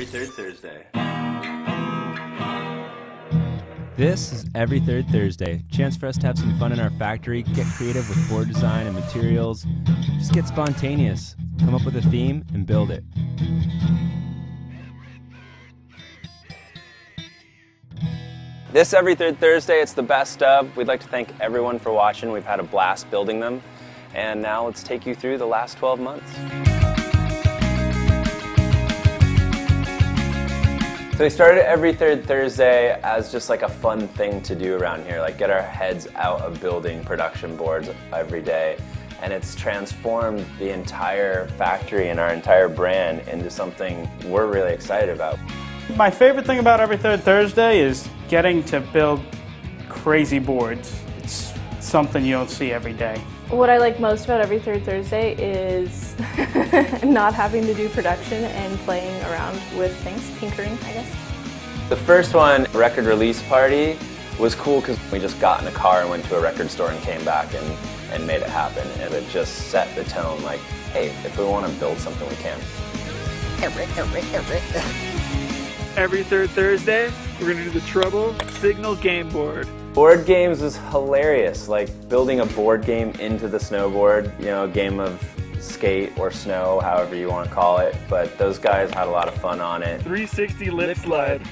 every third Thursday. This is Every Third Thursday. Chance for us to have some fun in our factory, get creative with board design and materials, just get spontaneous, come up with a theme and build it. This Every Third Thursday, it's the best of. We'd like to thank everyone for watching. We've had a blast building them. And now let's take you through the last 12 months. So we started Every Third Thursday as just like a fun thing to do around here, like get our heads out of building production boards every day. And it's transformed the entire factory and our entire brand into something we're really excited about. My favorite thing about Every Third Thursday is getting to build crazy boards. It's something you don't see every day. What I like most about Every Third Thursday is not having to do production and playing around with things, tinkering, I guess. The first one, record release party, was cool because we just got in a car and went to a record store and came back and made it happen. And it just set the tone like, hey, if we want to build something, we can. Every third Thursday, we're going to do the Trouble Signal Game Board. Board games was hilarious, like building a board game into the snowboard, you know, a game of skate or snow, however you want to call it, but those guys had a lot of fun on it. 360 lip slide.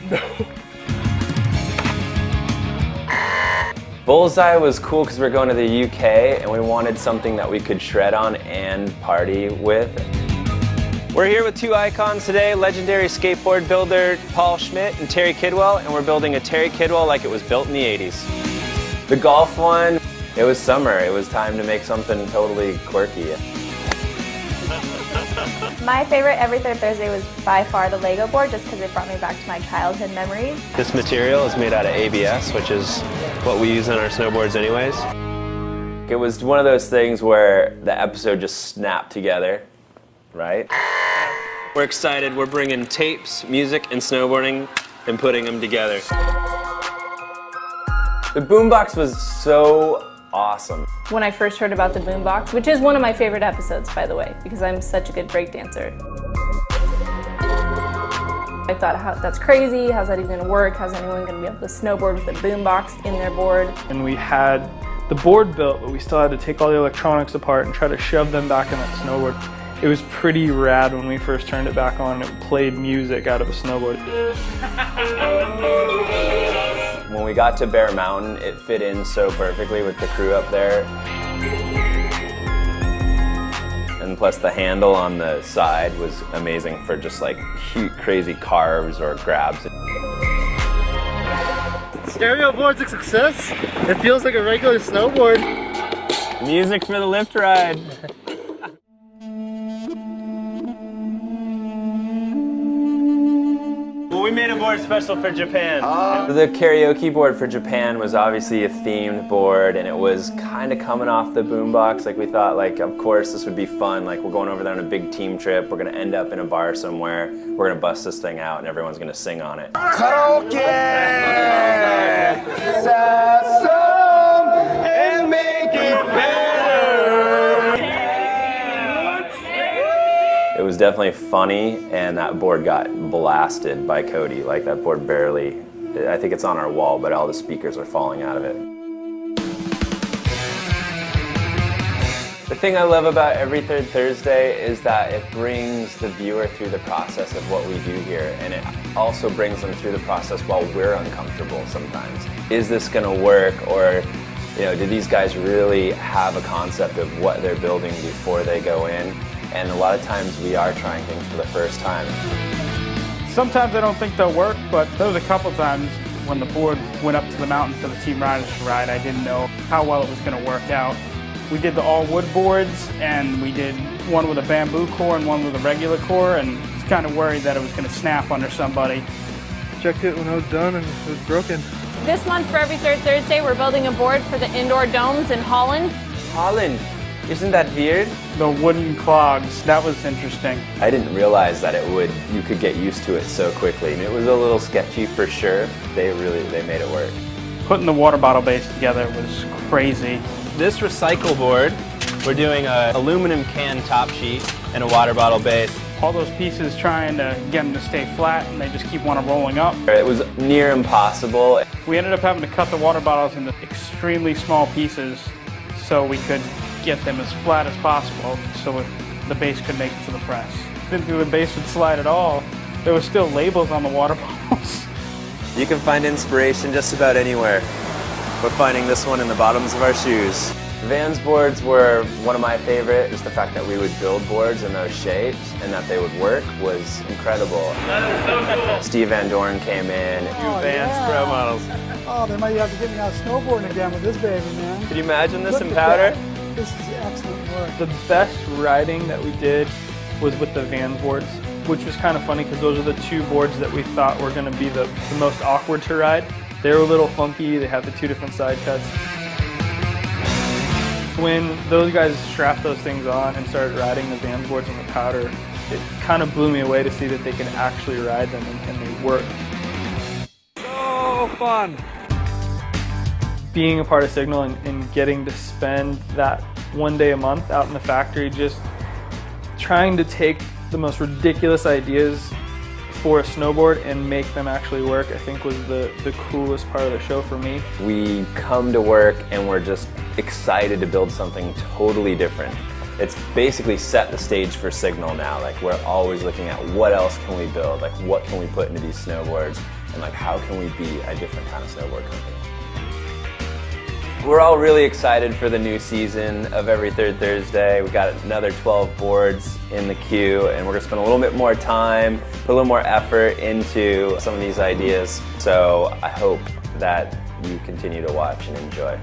Bullseye was cool because we're going to the UK and we wanted something that we could shred on and party with. We're here with two icons today, legendary skateboard builder Paul Schmidt and Terry Kidwell, and we're building a Terry Kidwell like it was built in the 80s. The golf one, it was summer. It was time to make something totally quirky. My favorite Every Third Thursday was by far the Lego board, just because it brought me back to my childhood memories. This material is made out of ABS, which is what we use on our snowboards anyways. It was one of those things where the episode just snapped together, right? We're excited. We're bringing tapes, music, and snowboarding and putting them together. The boombox was so awesome. When I first heard about the boombox, which is one of my favorite episodes, by the way, because I'm such a good breakdancer. I thought, that's crazy. How's that even going to work? How's anyone going to be able to snowboard with a boombox in their board? And we had the board built, but we still had to take all the electronics apart and try to shove them back in that snowboard. It was pretty rad when we first turned it back on. It played music out of a snowboard. When we got to Bear Mountain, it fit in so perfectly with the crew up there. And plus the handle on the side was amazing for just like cute, crazy carves or grabs. Stereo board's a success. It feels like a regular snowboard. Music for the lift ride. We made a board special for Japan. The karaoke board for Japan was obviously a themed board, and it was kind of coming off the boombox. Like we thought, like of course this would be fun. Like we're going over there on a big team trip. We're gonna end up in a bar somewhere. We're gonna bust this thing out, and everyone's gonna sing on it. Karaoke! Sad song and make it better. It was definitely funny, and that board got blasted by Cody. Like that board barely, I think it's on our wall, but all the speakers are falling out of it. The thing I love about Every Third Thursday is that it brings the viewer through the process of what we do here, and it also brings them through the process while we're uncomfortable sometimes. Is this gonna work, or you know, do these guys really have a concept of what they're building before they go in? And a lot of times we are trying things for the first time. Sometimes I don't think they'll work, but there was a couple times when the board went up to the mountain for the Team Riders to ride, I didn't know how well it was going to work out. We did the all-wood boards, and we did one with a bamboo core and one with a regular core, and I was kind of worried that it was going to snap under somebody. Checked it when I was done and it was broken. This month for Every Third Thursday, we're building a board for the indoor domes in Holland. Holland, isn't that weird? The wooden clogs, that was interesting. I didn't realize that you could get used to it so quickly. And it was a little sketchy for sure. They made it work. Putting the water bottle base together was crazy. This recycle board, we're doing an aluminum can top sheet and a water bottle base. all those pieces trying to get them to stay flat, and they just keep on rolling up. It was near impossible. We ended up having to cut the water bottles into extremely small pieces so we could get them as flat as possible so the base could make it to the press. Didn't think the base would slide at all. There were still labels on the water bottles. You can find inspiration just about anywhere. We're finding this one in the bottoms of our shoes. Vans boards were one of my favorite. Just the fact that we would build boards in those shapes and that they would work was incredible. Steve Van Dorn came in. Vans Pro models. Oh, they might have to get me out snowboarding again with this baby, man. Can you imagine this Look in at powder? that. This is excellent work. The best riding that we did was with the Vans boards, which was kind of funny because those are the two boards that we thought were going to be the most awkward to ride. They were a little funky, they had the two different side cuts. When those guys strapped those things on and started riding the Vans boards on the powder, it kind of blew me away to see that they could actually ride them and they worked. So fun! Being a part of Signal and getting to spend that one day a month out in the factory just trying to take the most ridiculous ideas for a snowboard and make them actually work, I think was the coolest part of the show for me. We come to work and we're just excited to build something totally different. It's basically set the stage for Signal now. Like, we're always looking at what else can we build, like what can we put into these snowboards, and like how can we be a different kind of snowboard company. We're all really excited for the new season of Every Third Thursday. We got another 12 boards in the queue, and we're gonna spend a little bit more time, put a little more effort into some of these ideas. So I hope that you continue to watch and enjoy.